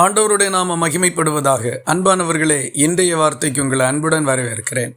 ஆண்டவருடைய நாம மகிமைப்படுவதாக. அன்பானவர்களே, இன்றைய வார்த்தைக்கு உங்களை அன்புடன் வரவேற்கிறேன்.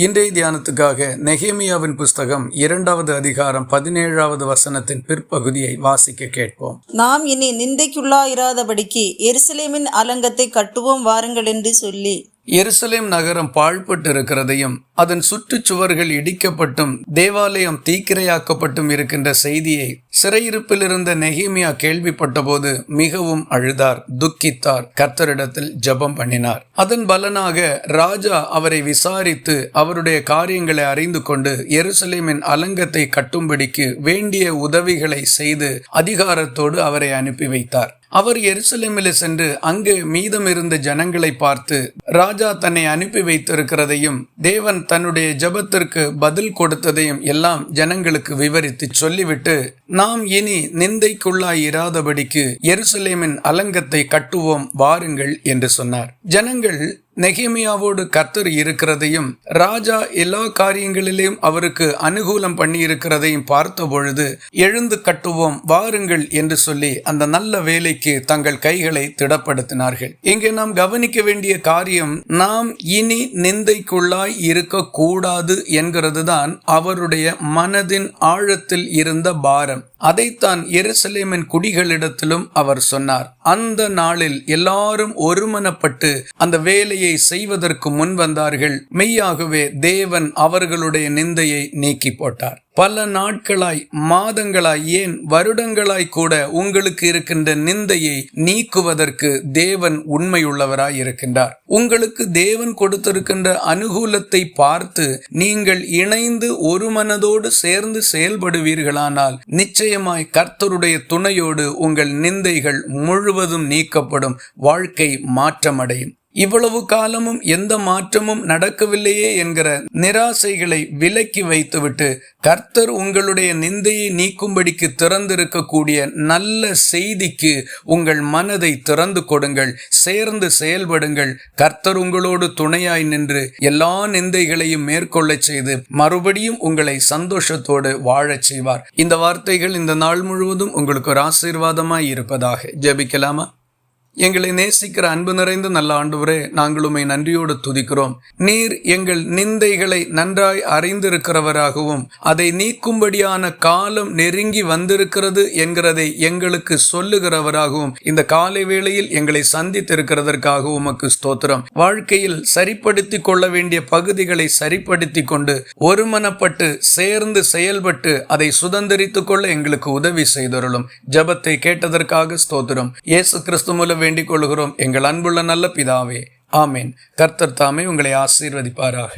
இன்றைய தியானத்துக்காக நெகேமியாவின் புஸ்தகம் 2வது அதிகாரம் 17வது வசனத்தின் பிற்பகுதியை வாசிக்க கேட்போம். நாம் இனி நிந்தைக்குள்ளாயிராதபடிக்கு எருசலேமின் அலங்கத்தை கட்டுவோம் வாருங்கள் என்று சொல்லி, எருசலேம் நகரம் பாழ்பட்டு இருக்கிறதையும் அதன் சுற்றுச்சுவர்கள் இடிக்கப்பட்டும் தேவாலயம் தீக்கிரையாக்கப்பட்டும் இருக்கின்ற செய்தியை சிறையிருப்பில் இருந்த நெகேமியா கேள்விப்பட்ட போது மிகவும் அழுதார், துக்கித்தார், கர்த்தரிடத்தில் ஜெபம் பண்ணினார். அதன் பலனாக ராஜா அவரை விசாரித்து அவருடைய காரியங்களை அறிந்து கொண்டு எருசலேமின் அலங்கத்தை கட்டும்படிக்கு வேண்டிய உதவிகளை செய்து அதிகாரத்தோடு அவரை அனுப்பி வைத்தார். அவர் எருசலேமில் சென்று அங்கு மீதம் இருந்த ஜனங்களை பார்த்து ராஜா தன்னை அனுப்பி வைத்திருக்கிறதையும் தேவன் தன்னுடைய ஜெபத்திற்கு பதில் கொடுத்ததையும் எல்லாம் ஜனங்களுக்கு விவரித்து சொல்லிவிட்டு, நாம் இனி நிந்தைக்குள்ளாய் இராதபடிக்கு எருசலேமின் அலங்கத்தை கட்டுவோம் வாருங்கள் என்று சொன்னார். ஜனங்கள் நெகேமியாவோடு கர்த்தர் இருக்கிறதையும் ராஜா எல்லா காரியங்களிலும் அவருக்கு அனுகூலம் பண்ணி இருக்கிறதையும் பார்த்த பொழுது, எழுந்து கட்டுவோம் வாருங்கள் என்று சொல்லி அந்த நல்ல வேலைக்கு தங்கள் கைகளை திடப்படுத்தினார்கள். இங்கே நாம் கவனிக்க வேண்டிய காரியம், நாம் இனி நிந்தைக்குள்ளாய் இருக்க கூடாது என்கிறது தான் அவருடைய மனதின் ஆழத்தில் இருந்த பாரம். அதைத்தான் எருசலேமின் குடிகளிடத்திலும் அவர் சொன்னார். அந்த நாளில் எல்லாரும் ஒருமனப்பட்டு அந்த வேலையை செய்வதற்கு முன் வந்தார்கள். மெய்யாகவே தேவன் அவர்களுடைய நிந்தையை நீக்கி போட்டார். பல நாட்களாய், மாதங்களாய், ஏன் வருடங்களாய் கூட உங்களுக்கு இருக்கின்ற நிந்தையை நீக்குவதற்கு தேவன் உண்மையுள்ளவராய் இருக்கின்றார். உங்களுக்கு தேவன் கொடுத்திருக்கின்ற அனுகூலத்தை பார்த்து நீங்கள் இணைந்து ஒரு மனதோடு சேர்ந்து செயல்படுவீர்களானால் நிச்சயமாய் கர்த்தருடைய துணையோடு உங்கள் நிந்தைகள் முழுவதும் நீக்கப்படும், வாழ்க்கை மாற்றமடையும். இவ்வளவு காலமும் எந்த மாற்றமும் நடக்கவில்லையே என்கிற நிராசைகளை விலக்கி வைத்துவிட்டு கர்த்தர் உங்களுடைய நிந்தையை நீக்கும்படிக்கு திறந்திருக்கக்கூடிய நல்ல செய்திக்கு உங்கள் மனதை திறந்து கொடுங்கள், சேர்ந்து செயல்படுங்கள். கர்த்தர் உங்களோடு துணையாய் நின்று எல்லா நிந்தைகளையும் மேற்கொள்ள செய்து மறுபடியும் உங்களை சந்தோஷத்தோடு வாழச் செய்வார். இந்த வார்த்தைகள் இந்த நாள் முழுவதும் உங்களுக்கு ஒரு ஆசீர்வாதமாய் இருப்பதாக. ஜெபிக்கலாமா? எங்களை நேசிக்கிற அன்பு நிறைந்த நல்ல ஆண்டவரே, நாங்கள் உம்மை நன்றியோடு துதிக்கிறோம். நீர் எங்கள் நிந்தைகளை நன்றாய் அறிந்திருக்கிறவராகவும் அதை நீக்கும்படியான காலம் நெருங்கி வந்திருக்கிறது என்கிறதை எங்களுக்கு சொல்லுகிறவராகவும் இந்த காலை வேளையில் எங்களை சந்தித்திருக்கிறதற்காக உமக்கு ஸ்தோத்திரம். வாழ்க்கையில் சரிப்படுத்தி கொள்ள வேண்டிய பகுதிகளை சரிப்படுத்தி கொண்டு ஒருமனப்பட்டு சேர்ந்து செயல்பட்டு அதை சுதந்திரித்துக் கொள்ள எங்களுக்கு உதவி செய்தருளும். ஜெபத்தை கேட்டதற்காக ஸ்தோத்திரம். இயேசு கிறிஸ்து மூலம் வேண்டிக் கொள்கிறோம் எங்கள் அன்புள்ள நல்ல பிதாவே, ஆமேன். கர்த்தர் தாமே உங்களை ஆசீர்வதிப்பாராக.